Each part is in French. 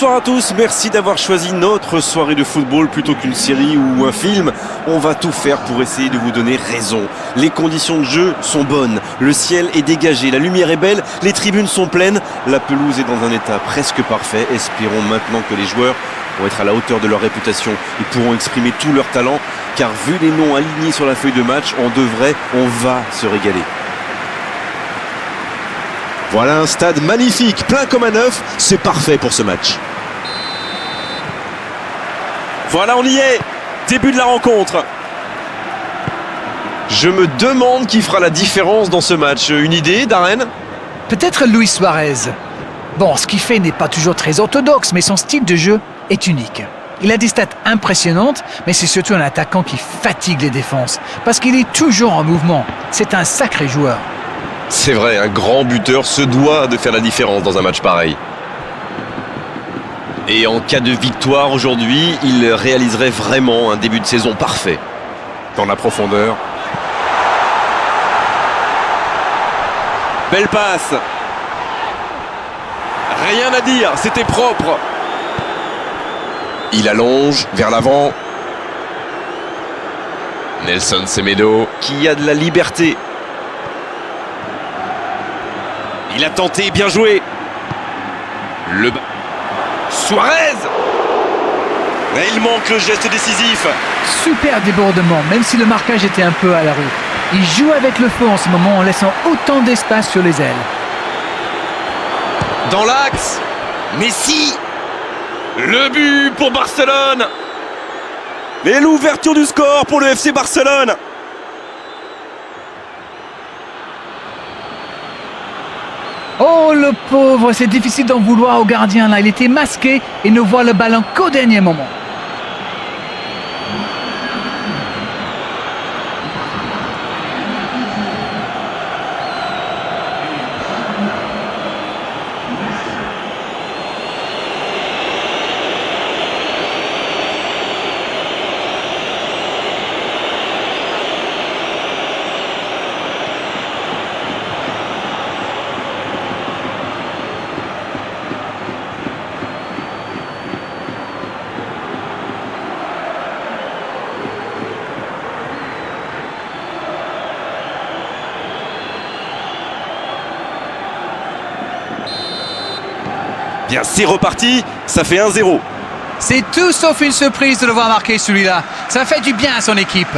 Bonsoir à tous, merci d'avoir choisi notre soirée de football plutôt qu'une série ou un film. On va tout faire pour essayer de vous donner raison. Les conditions de jeu sont bonnes, le ciel est dégagé, la lumière est belle, les tribunes sont pleines, la pelouse est dans un état presque parfait. Espérons maintenant que les joueurs vont être à la hauteur de leur réputation. Ils pourront exprimer tout leur talent, car vu les noms alignés sur la feuille de match, on va se régaler. Voilà un stade magnifique, plein comme un œuf, c'est parfait pour ce match. Voilà, on y est. Début de la rencontre. Je me demande qui fera la différence dans ce match. Une idée, Darren? Peut-être Luis Suarez. Bon, ce qu'il fait n'est pas toujours très orthodoxe, mais son style de jeu est unique. Il a des stats impressionnantes, mais c'est surtout un attaquant qui fatigue les défenses, parce qu'il est toujours en mouvement. C'est un sacré joueur. C'est vrai, un grand buteur se doit de faire la différence dans un match pareil. Et en cas de victoire aujourd'hui, il réaliserait vraiment un début de saison parfait. Dans la profondeur. Belle passe. Rien à dire, c'était propre. Il allonge vers l'avant. Nelson Semedo qui a de la liberté. Il a tenté, bien joué. Suarez. Et il manque le geste décisif. Super débordement, même si le marquage était un peu à la rue. Il joue avec le feu en ce moment en laissant autant d'espace sur les ailes. Dans l'axe. Messi. Le but pour Barcelone. Et l'ouverture du score pour le FC Barcelone. Oh le pauvre, c'est difficile d'en vouloir au gardien là. Il était masqué et ne voit le ballon qu'au dernier moment. Bien, c'est reparti, ça fait 1-0. C'est tout sauf une surprise de le voir marquer celui-là. Ça fait du bien à son équipe.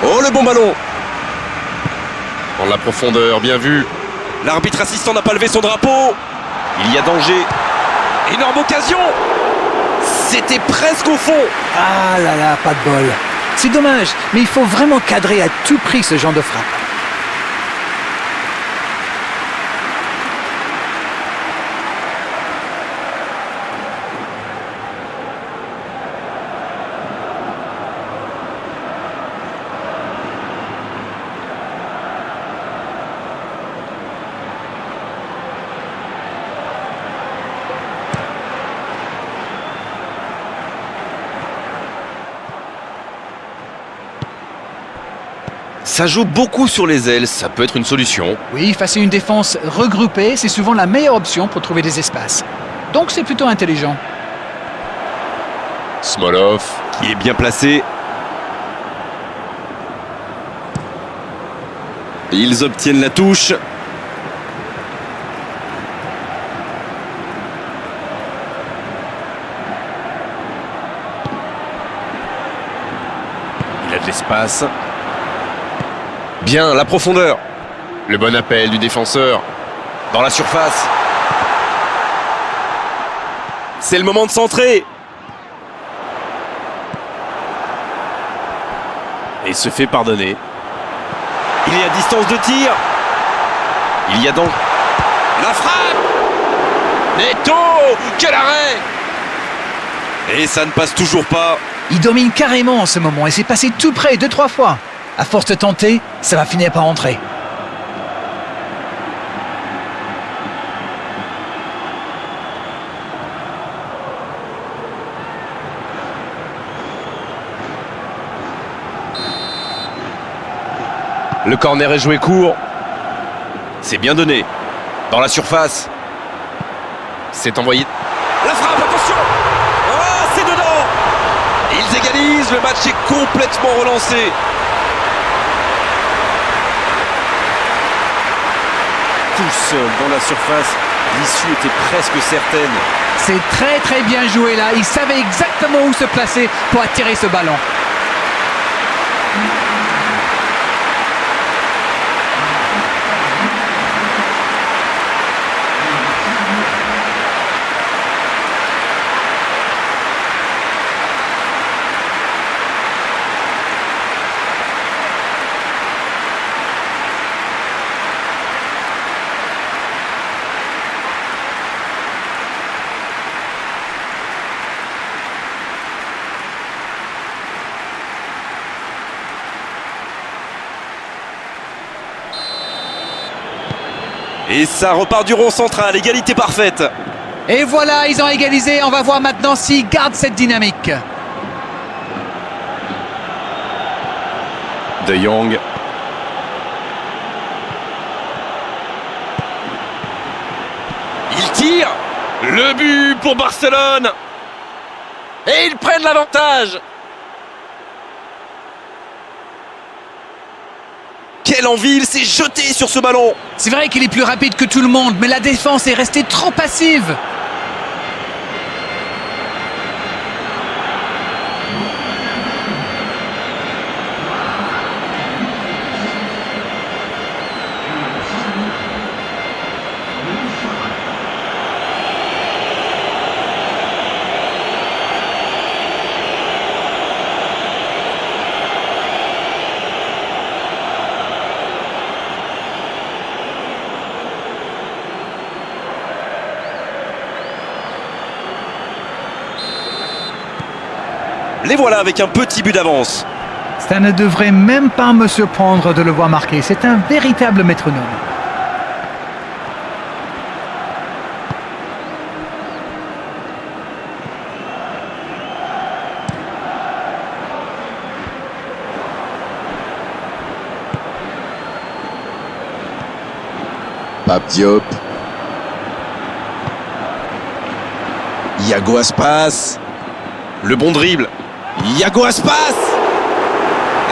Oh, le bon ballon. Dans la profondeur, bien vu. L'arbitre assistant n'a pas levé son drapeau. Il y a danger. Énorme occasion. C'était presque au fond. Ah là là, pas de bol. C'est dommage, mais il faut vraiment cadrer à tout prix ce genre de frappe. Ça joue beaucoup sur les ailes, ça peut être une solution. Oui, face à une défense regroupée, c'est souvent la meilleure option pour trouver des espaces. Donc c'est plutôt intelligent. Smolov, qui est bien placé. Ils obtiennent la touche. Il a de l'espace. Bien, la profondeur. Le bon appel du défenseur. Dans la surface. C'est le moment de centrer. Et se fait pardonner. Il est à distance de tir. Il y a donc la frappe. Neto. Quel arrêt. Et ça ne passe toujours pas. Il domine carrément en ce moment et c'est passé tout près 2-3 fois. À force de tenter, ça va finir par entrer. Le corner est joué court. C'est bien donné. Dans la surface. C'est envoyé. La frappe, attention. Ah, c'est dedans. Ils égalisent, le match est complètement relancé. Tout seul dans la surface, l'issue était presque certaine. C'est très très bien joué là. Il savait exactement où se placer pour attirer ce ballon. Et ça repart du rond central, égalité parfaite. Et voilà, ils ont égalisé. On va voir maintenant s'ils gardent cette dynamique. De Jong. Il tire. Le but pour Barcelone. Et ils prennent l'avantage. Quelle envie, il s'est jeté sur ce ballon. C'est vrai qu'il est plus rapide que tout le monde, mais la défense est restée trop passive. Les voilà avec un petit but d'avance. Ça ne devrait même pas me surprendre de le voir marquer. C'est un véritable métronome. Pape Diop. Iago Aspas. Le bon dribble. Iago Aspas.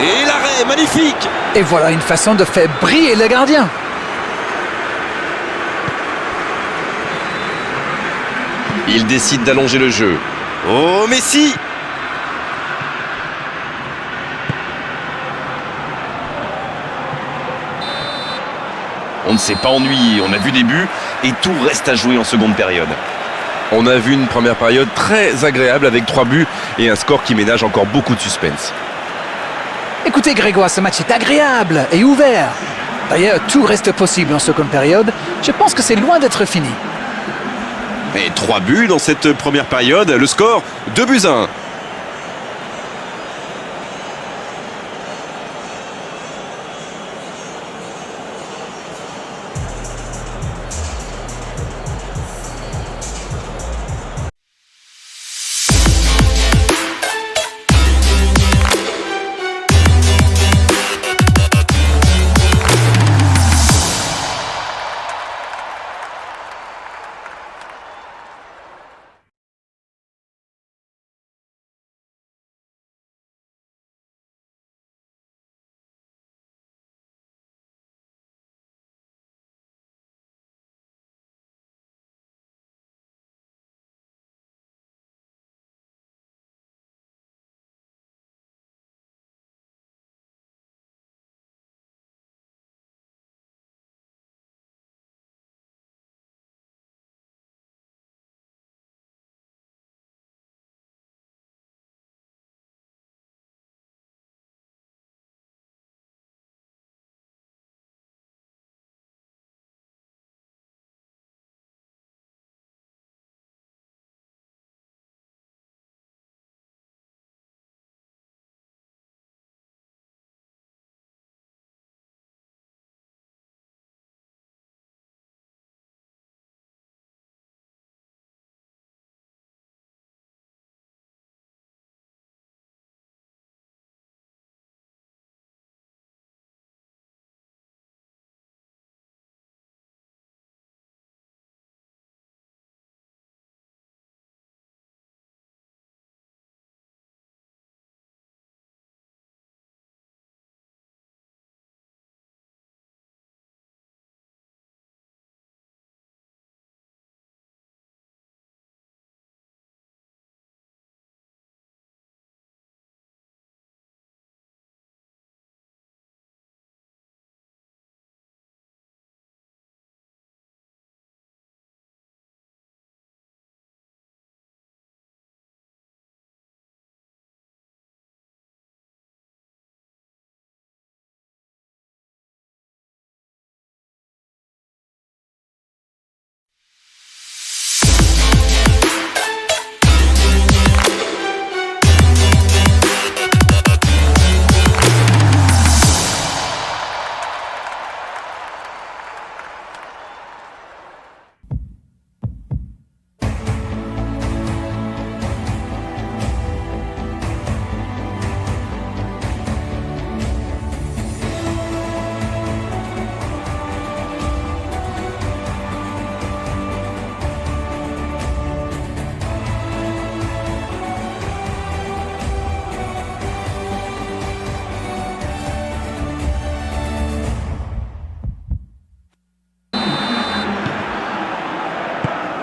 Et l'arrêt, magnifique. Et voilà une façon de faire briller le gardien. Il décide d'allonger le jeu. Oh, Messi. On ne s'est pas ennuyé, on a vu des buts et tout reste à jouer en seconde période. On a vu une première période très agréable avec 3 buts et un score qui ménage encore beaucoup de suspense. Écoutez Grégoire, ce match est agréable et ouvert. D'ailleurs, tout reste possible en seconde période. Je pense que c'est loin d'être fini. Et 3 buts dans cette première période, le score 2-1.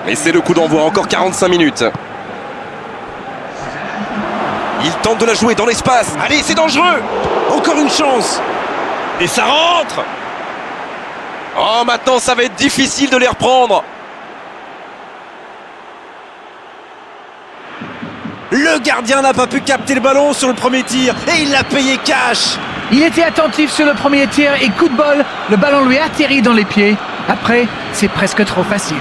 Et c'est le coup d'envoi, encore 45 minutes. Il tente de la jouer dans l'espace. Allez, c'est dangereux. Encore une chance. Et ça rentre. Oh, maintenant, ça va être difficile de les reprendre. Le gardien n'a pas pu capter le ballon sur le premier tir. Et il l'a payé cash. Il était attentif sur le premier tir et coup de bol, le ballon lui atterrit dans les pieds. Après, c'est presque trop facile.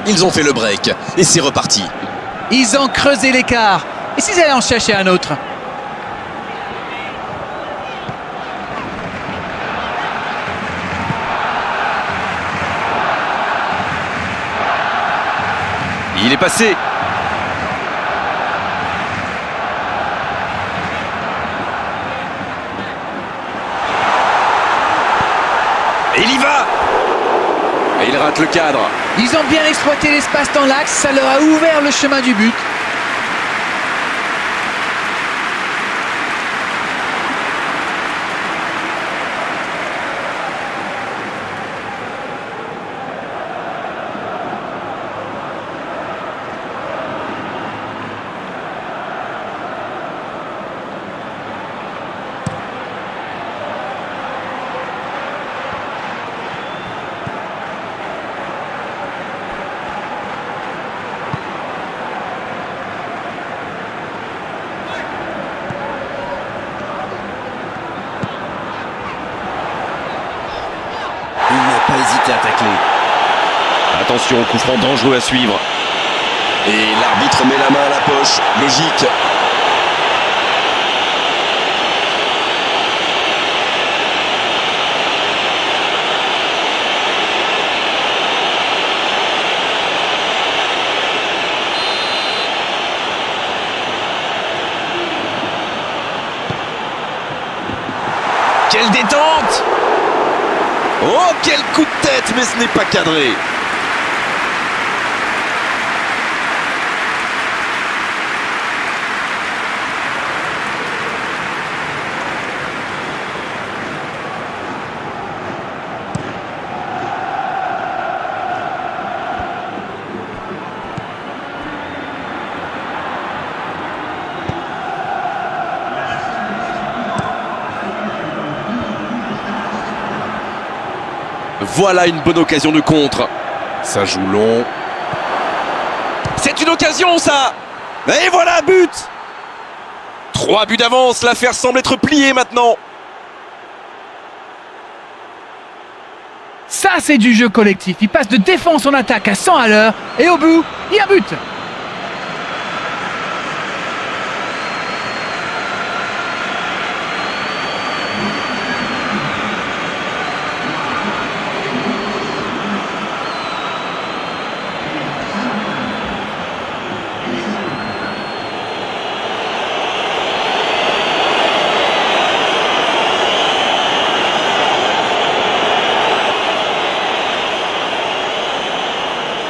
Ils ont fait le break et c'est reparti. Ils ont creusé l'écart. Et s'ils allaient en chercher un autre? Il est passé. Et il y va. Et il rate le cadre. Ils ont bien exploité l'espace dans l'axe, ça leur a ouvert le chemin du but. Il n'a pas hésité à tacler. Attention, coup franc dangereux à suivre. Et l'arbitre met la main à la poche. Logique. Quelle détente! Oh, quel coup de tête, mais ce n'est pas cadré. Voilà une bonne occasion de contre. Ça joue long. C'est une occasion, ça! Et voilà, but! 3 buts d'avance, l'affaire semble être pliée maintenant. Ça, c'est du jeu collectif. Ils passent de défense en attaque à 100 à l'heure. Et au bout, il y a but.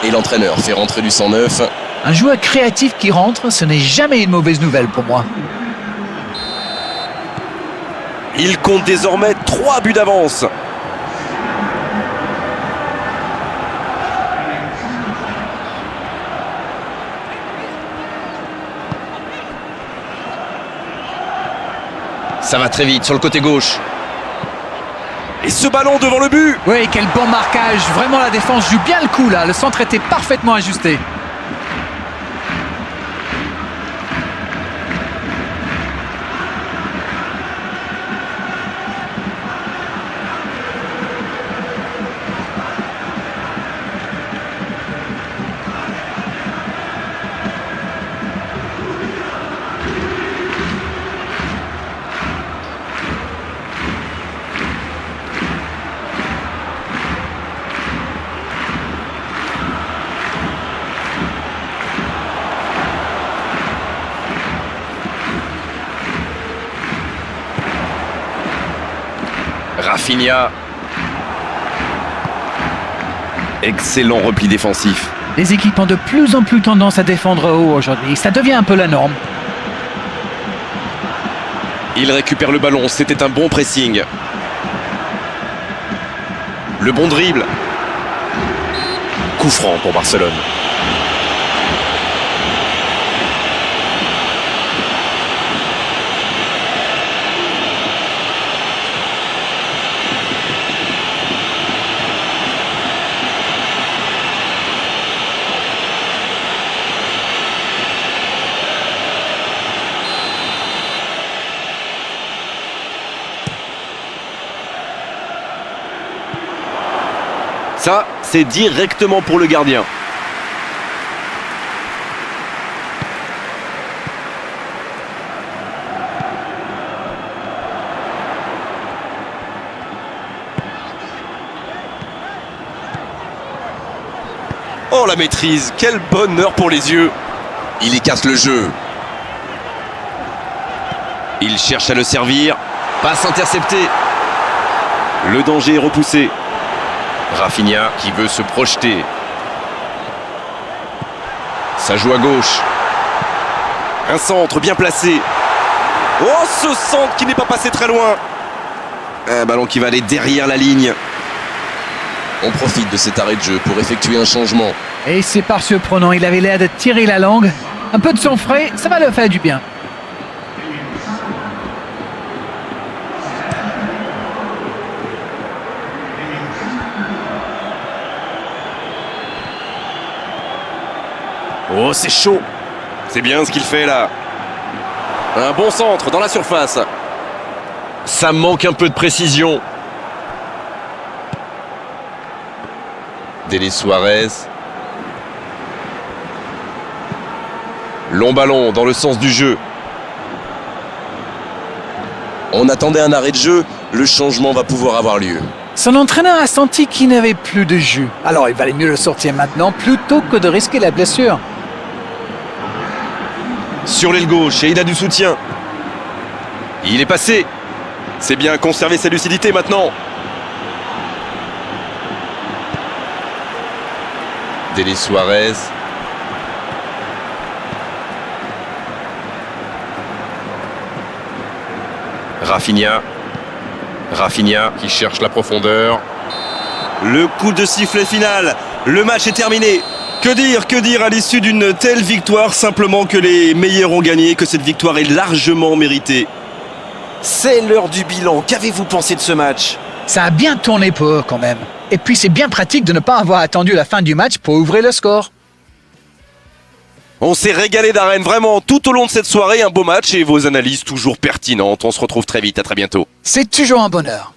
Et l'entraîneur fait rentrer du 109. Un joueur créatif qui rentre, ce n'est jamais une mauvaise nouvelle pour moi. Il compte désormais 3 buts d'avance. Ça va très vite sur le côté gauche. Et ce ballon devant le but. Oui, quel bon marquage. Vraiment, la défense joue bien le coup là. Le centre était parfaitement ajusté. Rafinha. Excellent repli défensif. Les équipes ont de plus en plus tendance à défendre haut aujourd'hui. Ça devient un peu la norme. Il récupère le ballon, c'était un bon pressing. Le bon dribble. Coup franc pour Barcelone. Ça, c'est directement pour le gardien. Oh la maîtrise, quel bonheur pour les yeux. Il écarte le jeu. Il cherche à le servir. Passe interceptée. Le danger est repoussé. Rafinha qui veut se projeter. Ça joue à gauche. Un centre bien placé. Oh, ce centre qui n'est pas passé très loin. Un ballon qui va aller derrière la ligne. On profite de cet arrêt de jeu pour effectuer un changement. Et c'est pas surprenant, il avait l'air de tirer la langue. Un peu de sang frais, ça va leur faire du bien. Oh, c'est chaud. C'est bien ce qu'il fait là. Un bon centre dans la surface. Ça manque un peu de précision. Denis Suarez. Long ballon dans le sens du jeu. On attendait un arrêt de jeu. Le changement va pouvoir avoir lieu. Son entraîneur a senti qu'il n'avait plus de jus. Alors il valait mieux le sortir maintenant plutôt que de risquer la blessure. Sur l'aile gauche et il a du soutien. Il est passé. C'est bien conserver sa lucidité maintenant. Denis Suarez. Rafinha. Rafinha qui cherche la profondeur. Le coup de sifflet final. Le match est terminé. Que dire à l'issue d'une telle victoire, simplement que les meilleurs ont gagné, que cette victoire est largement méritée. C'est l'heure du bilan. Qu'avez-vous pensé de ce match? Ça a bien tourné pour eux quand même. Et puis c'est bien pratique de ne pas avoir attendu la fin du match pour ouvrir le score. On s'est régalé d'arène vraiment tout au long de cette soirée. Un beau match et vos analyses toujours pertinentes. On se retrouve très vite. À très bientôt. C'est toujours un bonheur.